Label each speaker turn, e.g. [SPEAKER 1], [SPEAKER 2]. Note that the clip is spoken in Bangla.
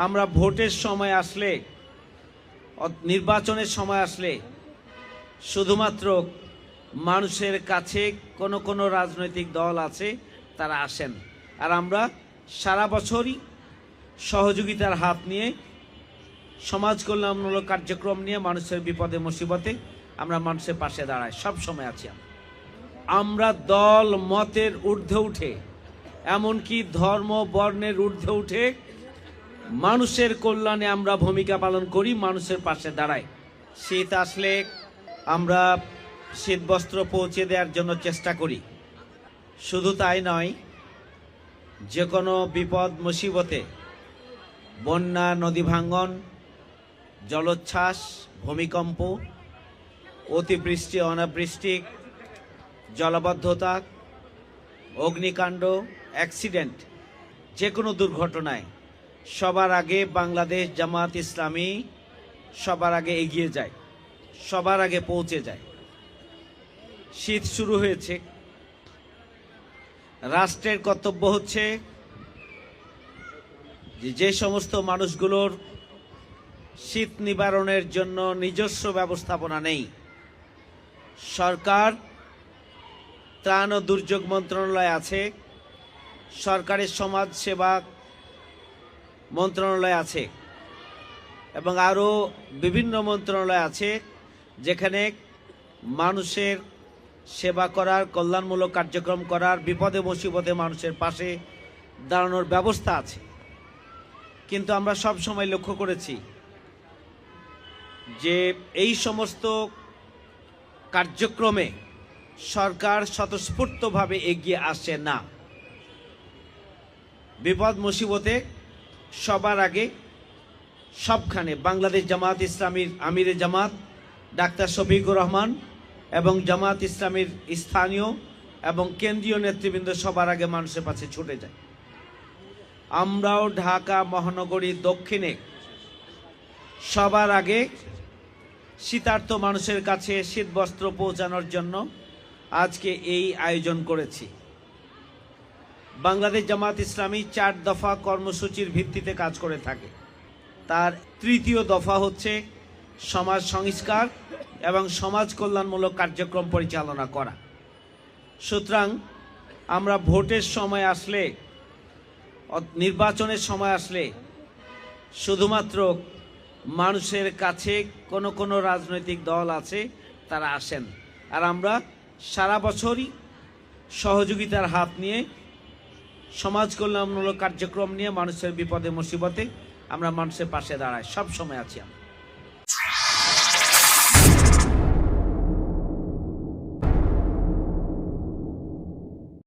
[SPEAKER 1] আমরা ভোটের সময় আসলে, নির্বাচনের সময় আসলে শুধুমাত্র মানুষের কাছে কোনো রাজনৈতিক দল আছে, তারা আসেন। আর আমরা সারা বছরই সহযোগিতার হাত নিয়ে, সমাজ কল্যাণমূলক কার্যক্রম নিয়ে, মানুষের বিপদে মুসিবতে আমরা মানুষের পাশে দাঁড়াই, সব সময় আছি। আমরা দল মতের ঊর্ধ্বে উঠে, এমনকি ধর্ম বর্ণের ঊর্ধ্বে উঠে মানুষের কল্যাণে আমরা ভূমিকা পালন করি, মানুষের পাশে দাঁড়াই। শীত আসলে আমরা শীতবস্ত্র পৌঁছে দেওয়ার জন্য চেষ্টা করি। শুধু তাই নয়, যে কোনো বিপদ মুসিবতে, বন্যা, নদী ভাঙ্গন, জলোচ্ছ্বাস, ভূমিকম্প, অতিবৃষ্টি, অনাবৃষ্টি, জলাবদ্ধতা, অগ্নিকাণ্ড, অ্যাক্সিডেন্ট, যে কোনো দুর্ঘটনায় সবার আগে বাংলাদেশ জামাত ইসলামী সবার আগে এগিয়ে যায়, সবার আগে পৌঁছে যায়। শীত শুরু হয়েছে, রাষ্ট্রের কর্তব্য হচ্ছে যে সমস্ত মানুষগুলোর শীত নিবারণের জন্য নিজস্ব ব্যবস্থাপনা নেই, সরকার ত্রাণ ও দুর্যোগ মন্ত্রণালয় আছে, সরকারের সমাজ সেবা মন্ত্রণালয় আছে এবং আরও বিভিন্ন মন্ত্রণালয় আছে, যেখানে মানুষের সেবা করার, কল্যাণমূলক কার্যক্রম করার, বিপদে মুসিবতে মানুষের পাশে দাঁড়ানোর ব্যবস্থা আছে। কিন্তু আমরা সব সময় লক্ষ্য করেছি যে এই সমস্ত কার্যক্রমে সরকার স্বতঃস্ফূর্তভাবে এগিয়ে আসে না। বিপদ মুসিবতে সবার আগে সবখানে বাংলাদেশ জামাত ইসলামীর আমিরে জামাত ডাক্তার শফিকুর রহমান এবং জামাত ইসলামীর স্থানীয় এবং কেন্দ্রীয় নেতৃবৃন্দ সবার আগে মানুষের পাশে ছুটে যায়। আমরাও ঢাকা মহানগরীর দক্ষিণে সবার আগে শীতার্ত মানুষের কাছে শীতবস্ত্র পৌঁছানোর জন্য আজকে এই আয়োজন করেছি। বাংলাদেশ জামাত ইসলামী 4 দফা কর্মসূচির ভিত্তিতে কাজ করে থাকে। তার তৃতীয় দফা হচ্ছে সমাজ সংস্কার এবং সমাজ কল্যাণমূলক কার্যক্রম পরিচালনা করা। সুতরাং আমরা ভোটের সময় আসলে, নির্বাচনের সময় আসলে শুধুমাত্র মানুষের কাছে কোনো রাজনৈতিক দল আছে, তারা আসেন। আর আমরা সারা বছরই সহযোগিতার হাত নিয়ে, সমাজ কল্যাণমূলক কার্যক্রম নিয়ে, মানুষের বিপদে মুসিবতে আমরা মানুষের পাশে দাঁড়াই, সব সময় আছি আমরা।